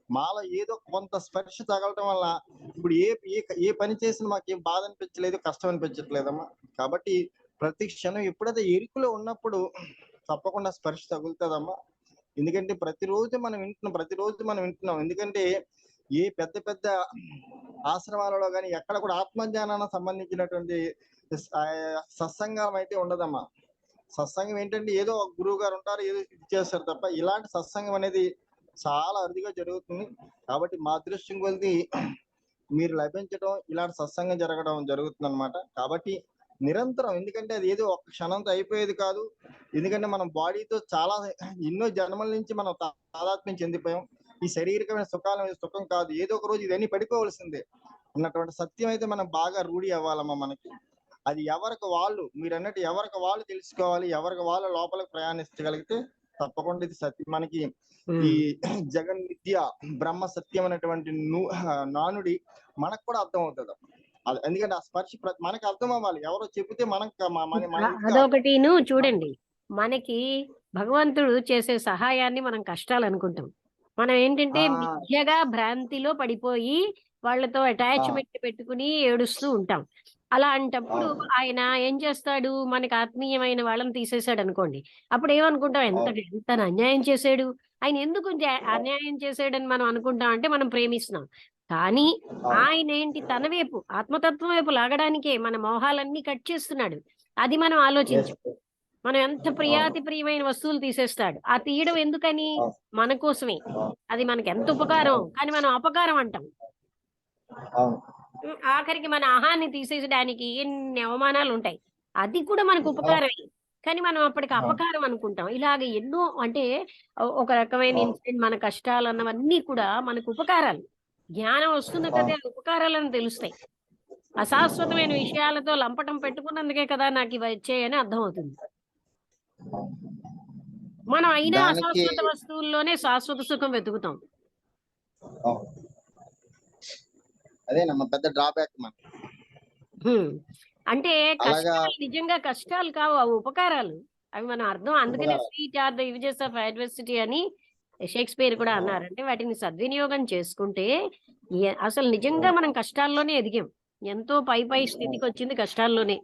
మాలో ఏదో కొంత స్పర్శ తగలటం వల్ల ఇప్పుడు ఏ పని చేసినా మాకు ఏం బాధ అనిపించలేదు, కష్టం అనిపించట్లేదమ్మా. కాబట్టి ప్రతి క్షణం ఎప్పుడైతే ఎరుకులో ఉన్నప్పుడు తప్పకుండా స్పర్శ తగులుతుందమ్మా. ఎందుకంటే ప్రతిరోజు మనం వింటున్నాం. ఎందుకంటే ఏ పెద్ద ఆశ్రమాలలో కానీ ఎక్కడ కూడా ఆత్మజ్ఞానానికి సంబంధించినటువంటి సత్సంగం అయితే ఉండదమ్మా. సత్సంగం ఏంటంటే ఏదో ఒక గురువు గారు ఉంటారు, ఏదో చేస్తారు తప్ప ఇలాంటి సత్సంగం అనేది చాలా అరుదుగా జరుగుతుంది. కాబట్టి మా అదృష్టం కొలిది మీరు లభించడం, ఇలాంటి సత్సంగం జరుగుతుంది అనమాట. కాబట్టి నిరంతరం, ఎందుకంటే అది ఏదో ఒక క్షణంతో అయిపోయేది కాదు. ఎందుకంటే మనం బాడీతో చాలా ఎన్నో జన్మల నుంచి మనం తాదాత్మ్యం చెందిపోయాం. ఈ శారీరకమైన సుఖం కాదు, ఏదో ఒక రోజు ఇవన్నీ పడిపోవలసిందే అన్నటువంటి సత్యం అయితే మనం బాగా రూఢి అవ్వాలమ్మా. మనకి అది మీరు అన్నట్టు ఎవరికి వాళ్ళు తెలుసుకోవాలి, ఎవరికి వాళ్ళ లోపలికి ప్రయాణించగలిగితే తప్పకుండా ఇది సత్యం. మనకి ఈ జగన్ విద్య బ్రహ్మ సత్యం అనేటువంటి నానుడి మనకు కూడా అర్థం అవుతుంది. ఎందుకంటే ఆ స్పర్శ మనకి అర్థం అవ్వాలి, ఎవరో చెబితే అదొకటి చూడండి. మనకి భగవంతుడు చేసే సహాయాన్ని మనం కష్టాలు అనుకుంటాం. మనం ఏంటంటే మిథ్యగా భ్రాంతిలో పడిపోయి వాళ్ళతో అటాచ్మెంట్ పెట్టుకుని ఏడుస్తూ ఉంటాం. అలాంటప్పుడు ఆయన ఏం చేస్తాడు, మనకి ఆత్మీయమైన వాళ్ళని తీసేశాడు అనుకోండి, అప్పుడు ఏమనుకుంటాం, ఎంత అన్యాయం చేశాడు, ఆయన ఎందుకు అన్యాయం చేశాడని మనం అనుకుంటాం. అంటే మనం ప్రేమిస్తున్నాం, కానీ ఆయన ఏంటి తన వైపు ఆత్మతత్వం వైపు లాగడానికే మన మోహాలన్నీ కట్ చేస్తున్నాడు. అది మనం ఆలోచించాం. మనం ఎంత ప్రియమైన వస్తువులు తీసేస్తాడు. ఆ తీయడం ఎందుకని? మన కోసమే. అది మనకి ఎంత ఉపకారం, కానీ మనం అపకారం అంటాం. ఆఖరికి మన ఆహాన్ని తీసేయడానికి ఎన్ని అవమానాలు ఉంటాయి. అది కూడా మనకు ఉపకారమే, కానీ మనం అప్పటికి అపకారం అనుకుంటాం. ఇలాగ ఎన్నో, అంటే ఒక రకమైన ఇన్సిడెంట్, మన కష్టాలు అన్నవన్నీ కూడా మనకు ఉపకారాలు. జ్ఞానం వస్తున్న కదే ఉపకారాలను తెలుస్తాయి. అశాశ్వతమైన విషయాలతో లంపటం పెట్టుకున్నందుకే కదా నాకు ఇవి వచ్చాయని అర్థమవుతుంది. మనం అయినా అశాశ్వత వస్తువుల్లోనే శాశ్వత సుఖం వెతుకుతాం. అదే పెద్ద డ్రాబ్యాక్. అంటే అలాగా కష్టాలు నిజంగా కష్టాలు కావు, అవి ఉపకారాలు. అవి మనం అర్థం. అందుకనే ఉపకారం. Sweet are the uses of adversity అని షేక్స్పియర్ కూడా అన్నారు. అంటే వాటిని సద్వినియోగం చేసుకుంటే అసలు నిజంగా మనం కష్టాల్లోనే ఎదిగాం. ఎంతో పై స్థితికి వచ్చింది కష్టాల్లోనే.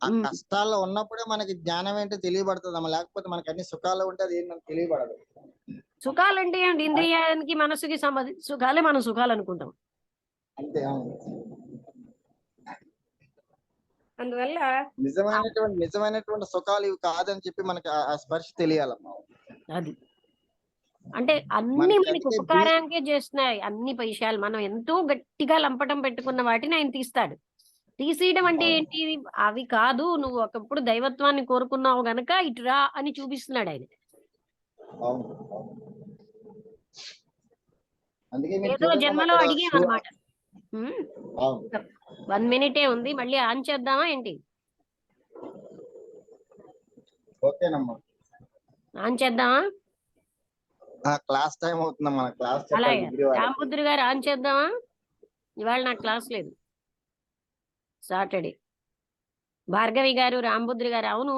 ఆ కష్టాల్లో ఉన్నప్పుడే మనకి జ్ఞానం ఏంటో తెలియబడుతుందమ్మా, లేకపోతే మనకి అన్ని సుఖాలు ఉంటే అది ఏంటో తెలియబడదు. సుఖాలంటే ఏంటి? ఇంద్రియానికి మనసుకి సంబంధించి సుఖాలే మనం సుఖాలు అనుకుంటాం. అంతే. అవును. అందువల్ల నిజమైనటువంటి సుఖాలు ఇవి కాదని చెప్పి మనకి ఆ స్పర్శ తెలియాలమ్మా. అది అంటే అన్ని మనకి మనకి అందుకే ఉపకారానికే చేస్తున్నాయి. అన్ని విషయాలు మనం ఎంతో గట్టిగా లంపటం పెట్టుకున్న వాటిని ఆయన తీస్తాడు. తీసేయడం అంటే ఏంటి? అవి కాదు, నువ్వు ఒకప్పుడు దైవత్వాన్ని కోరుకున్నావు గనక ఇటురా అని చూపిస్తున్నాడు ఆయన. అవును. అందుకే మీరు ఏదో చూడండి జన్మలో అక్కడ అడిగాం అనమాట. అవును. 1 minute ఉంది, మళ్ళీ ఆన్ చేద్దామా ఏంటి? ఓకేనమ్మా. ఆన్ చేద్దామా? క్లాస్ టైం అవుతుందమ్మా, మన క్లాస్ అలాగే చెప్పాలి డిగ్రీ వాళ్ళకి. రాంబుద్రి గారు ఆన్ చేద్దామా? ఇవాళ నాకు క్లాస్ లేదు, సాటర్డే. భార్గవి గారు, రాంబుద్రి గారు, అవును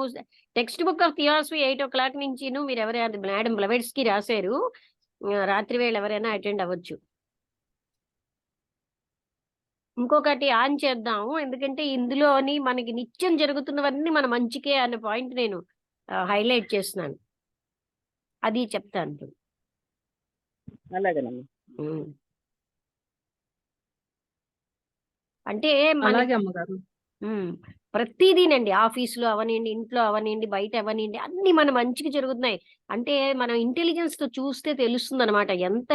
text book of theosophy 8 o'clock నుంచి మీరు ఎవరైనా మేడం బ్లవెట్స్కి రాశారు. రాత్రి వేళ ఎవరైనా అటెండ్ అవ్వచ్చు. ఇంకొకటి ఆన్ చేద్దాము, ఎందుకంటే ఇందులోని మనకి నిత్యం జరుగుతున్నవన్నీ మన మంచికే అనే పాయింట్ నేను హైలైట్ చేస్తున్నాను. అది చెప్తాను. అలాగేనమ్మా. అంటే అలాగే అమ్మగారు. ప్రతిదీనండి, ఆఫీసులో అవనండి, ఇంట్లో అవనండి, బయట అవనండి, అన్ని మన మంచికి జరుగుతున్నాయి. అంటే మనం ఇంటెలిజెన్స్ తో చూస్తే తెలుస్తుంది అనమాట ఎంత